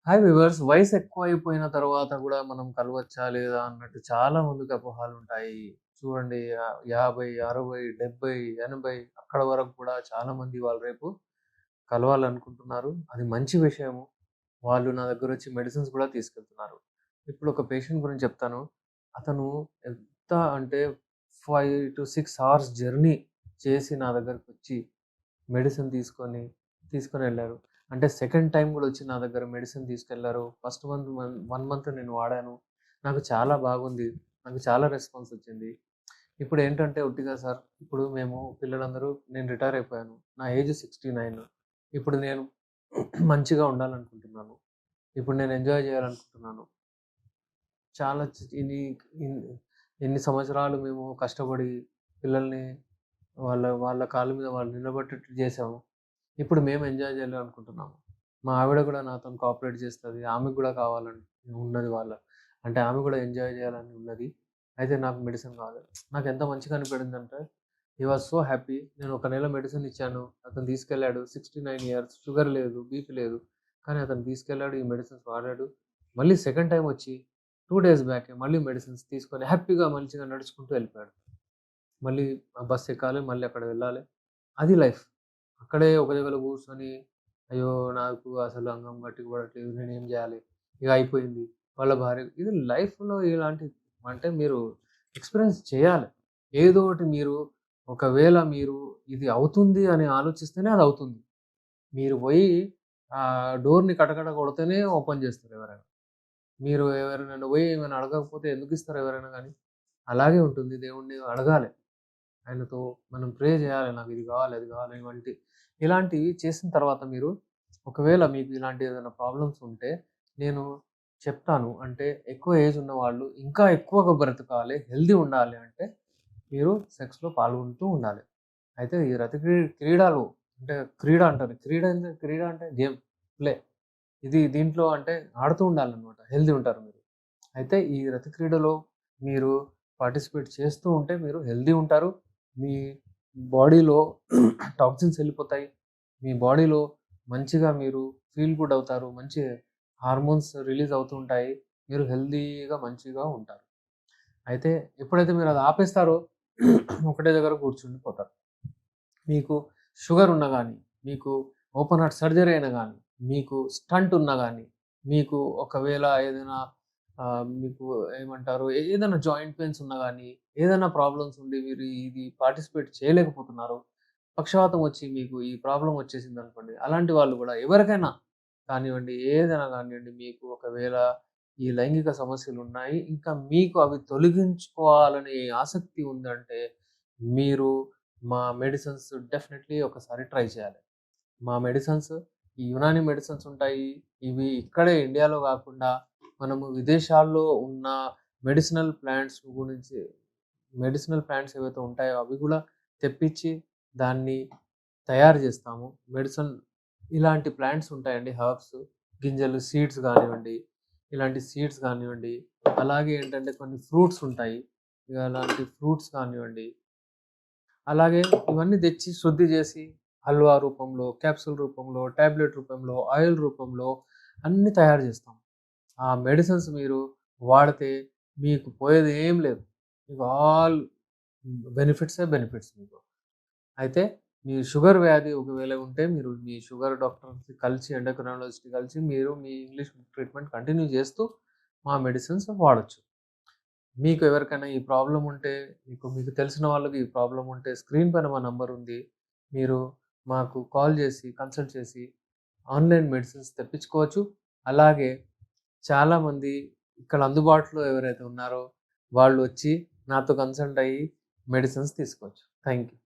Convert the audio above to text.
Hi viewers, వయసు ఎక్కువైపోయిన తర్వాత గూడా మనం కలవచ్చా లేదా అన్నట్టు చాలా మందికి అపోహలుంటాయి. చూడండి 50, 60, 70, 80 అక్కడ వరకు కూడా చాలామంది వాళ్ళు రేపు కలవాలనుకుంటున్నారు. అది మంచి విషయము. వాళ్ళు నా దగ్గరొచ్చి మెడిసిన్స్ గూడా తీసుకెళ్తున్నారు. ఇప్పుడు ఒక పేషెంట్ గురించి చెప్తాను. అతను ఎంత అంటే 5-6 అవర్స్ జర్నీ చేసి నా దగ్గరకొచ్చి మెడిసిన్ తీసుకొనెళ్లారు. అంటే సెకండ్ టైమ్ గూడా వచ్చి నా దగ్గర మెడిసిన్ తీసుకెళ్లారు. ఫస్ట్ 1 మంత్ నేను వాడాను. నాకు చాలా బాగుంది. నాకు చాలా రెస్పాన్స్ వచ్చింది. ఇప్పుడేంటంటే ఉట్టిగా సార్, ఇప్పుడు మేము పిల్లలందరూ నేను రిటైర్ అయిపోయాను. నా ఏజ్ 69. ఇప్పుడు నేను మంచిగా ఉండాలనుకుంటున్నాను. ఇప్పుడు నేను ఎంజాయ్ చేయాలనుకుంటున్నాను. చాలా చ్ ఇన్ని ఇన్ ఎన్ని సంవత్సరాలు మేము కష్టపడి పిల్లల్ని వాళ్ళ వాళ్ళ కాళ్ళ మీద వాళ్ళు నిలబడేటట్టు చేసాము. ఇప్పుడు మేము ఎంజాయ్ చేయాలనుకుంటున్నాము. మా ఆవిడ గూడా నాతోని కోఆపరేట్ చేస్తది. ఆమెకు గూడా కావాలని ఉన్నది అంటే ఆమె గూడా ఎంజాయ్ చేయాలని ఉన్నది. అయితే నాకు మెడిసిన్ కావాలి. నాకెంత మంచిగా అనిపడిందంటే, హి వాస్ సో హ్యాపీ. నేను ఒక నెల మెడిసిన్ ఇచ్చాను. అతను తీసుకెళ్ళాడు. 69 ఇయర్స్, షుగర్ లేదు, బీపీ లేదు. కానీ అతను తీసుకెళ్ళాడు. ఈ మెడిసిన్స్ వాడాడు. మళ్ళీ సెకండ్ టైమ్ వచ్చి 2 డేస్ బ్యాకే మళ్ళీ మెడిసిన్స్ తీసుకొని హ్యాపీగా మంచిగా నడుచుకుంటూ వెళ్ళిపోయాడు. మళ్ళీ బస్ ఎక్కాలి. మళ్ళీ అక్కడ వెళ్ళాలి. అది లైఫ్. అక్కడే ఒక దగ్గర కూర్చొని, అయ్యో! నాకు అసలు అంగం గట్టిగా పడట్లేదు. నేనేం జేయాలి? ఇగ అయిపోయింది. వాళ్ళ భార్య ఇది లైఫ్‌లో ఇలాంటి అంటే మీరు ఎక్స్‌పీరియన్స్ చేయాలి. ఏదో ఒకటి మీరు ఒకవేళ మీరు ఇది అవుతుంది అని ఆలోచిస్తేనే అది అవుతుంది. మీరు పోయి డోర్‌ని కటకట కొడితేనే ఓపెన్ చేస్తారు ఎవరైనా. మీరు ఎవరినైనా పోయి ఏమైనా అడగకపోతే ఎందుకు ఇస్తారు ఎవరైనా గాని? అలాగే ఉంటుంది. దేవుడిని అడగాలి. ఆయనతో మనం ప్రే చేయాలి. నాకు ఇది కావాలి, అది కావాలి ఇలాంటివి చేసిన తర్వాత మీరు ఒకవేళ మీకు ఇలాంటి ఏదైనా ప్రాబ్లమ్స్ ఉంటే నేను చెప్తాను. అంటే ఎక్కువ ఏజ్ ఉన్నవాళ్ళు ఇంకా ఎక్కువగా బ్రతకాలి, హెల్తీ ఉండాలి అంటే మీరు సెక్స్‌లో పాల్గొంటూ ఉండాలి. అయితే ఈ క్రీడలు అంటే క్రీడ అంటారు. క్రీడ అంటే గేమ్, ప్లే. దీంట్లో అంటే ఆడుతూ ఉండాలనమాట. హెల్తీ ఉంటారు మీరు. అయితే ఈ రతి క్రీడలో మీరు పార్టిసిపేట్ చేస్తూ ఉంటే మీరు హెల్తీ ఉంటారు. మీ బాడీలో టాక్సిన్స్ ఎళ్ళిపోతాయి. మీ బాడీలో మంచిగా మీరు ఫీల్ గుడ్ అవుతారు. మంచి హార్మోన్స్ రిలీజ్ అవుతూ ఉంటాయి. మీరు హెల్తీగా మంచిగా ఉంటారు. అయితే ఎప్పుడైతే మీరు అది ఆపేస్తారో ఒకటే దగ్గర కూర్చుండిపోతారు. మీకు షుగర్ ఉన్నా గానీ, మీకు ఓపెన్ హార్ట్ సర్జరీ అయినా గానీ, మీకు స్టంట్ ఉన్నా గానీ, మీకు ఒకవేళ ఏదైనా మీకు ఏమంటారు ఏదైనా జాయింట్ పెయిన్స్ ఉన్నా గానీ, ఏదైనా ప్రాబ్లమ్స్ ఉండి మీరు ఇది పార్టిసిపేట్ చేయలేకపోతున్నారు. పక్షవాతం వచ్చి మీకు ఈ ప్రాబ్లమ్ వచ్చేసిందనుకోండి. అలాంటి వాళ్ళు గూడా ఎవరికైనా కానివ్వండి, ఏదైనా గానియండి, మీకు ఒకవేళ ఈ లైంగిక సమస్యలున్నాయి. ఇంకా మీకు అవి తొలగించుకోవాలనే ఆసక్తి ఉందంటే, మీరు మా మెడిసిన్స్ డెఫినెట్‌లీ ఒకసారి ట్రై చేయాలి. మా మెడిసిన్స్ ఈ యునాని మెడిసిన్స్ ఉంటాయి. ఇవి ఇక్కడే ఇండియాలో గాకుండా మనము విదేశాల్లో ఉన్న మెడిసినల్ ప్లాంట్స్ గురించి మెడిసినల్ ప్లాంట్స్ ఏవైతే ఉంటాయో అవి గూడా తెప్పించి దాన్ని తయారు జేస్తాము. ఇలాంటి ప్లాంట్స్ ఉంటాయండి, హెర్బ్స్, గింజలు, సీడ్స్ గానివ్వండి, ఇలాంటి సీడ్స్ గానివ్వండి, అలాగే ఏంటంటే కొన్ని ఫ్రూట్స్ ఉంటాయి. ఇగ అలాంటి ఫ్రూట్స్ కానివ్వండి, అలాగే ఇవన్నీ తెచ్చి శుద్ధి చేసి హల్వా రూపంలో, క్యాప్సూల్ రూపంలో, టాబ్లెట్ రూపంలో, ఆయిల్ రూపంలో అన్నీ తయారు చేస్తాం. ఆ మెడిసిన్స్ మీరు వాడితే మీకు పోయేది ఏం లేదు. మీకు ఆల్ బెనిఫిట్సే మీకు. అయితే మీ షుగర్ వ్యాధి ఒకవేళ ఉంటే మీరు మీ షుగర్ డాక్టర్‌ని కలిసి ఎండోక్రైనాలజిస్ట్‌ని కలిసి మీరు మీ ఇంగ్లీష్ ట్రీట్మెంట్ కంటిన్యూ చేస్తూ మా మెడిసిన్స్ వాడొచ్చు. మీకు ఎవరికైనా ఈ ప్రాబ్లమ్ ఉంటే, మీకు తెలిసిన వాళ్ళకి ఈ ప్రాబ్లమ్ ఉంటే స్క్రీన్ పైన మా నంబర్ ఉంది. మీరు మాకు కాల్ చేసి, కన్సల్ట్ చేసి ఆన్‌లైన్ మెడిసిన్స్ తెప్పించుకోవచ్చు. అలాగే చాలామంది ఇక్కడ అందుబాటులో ఎవరైతే ఉన్నారో వాళ్ళు వచ్చి నాతో కన్సల్ట్ అయ్యి మెడిసిన్స్ తీసుకోవచ్చు. Thank you.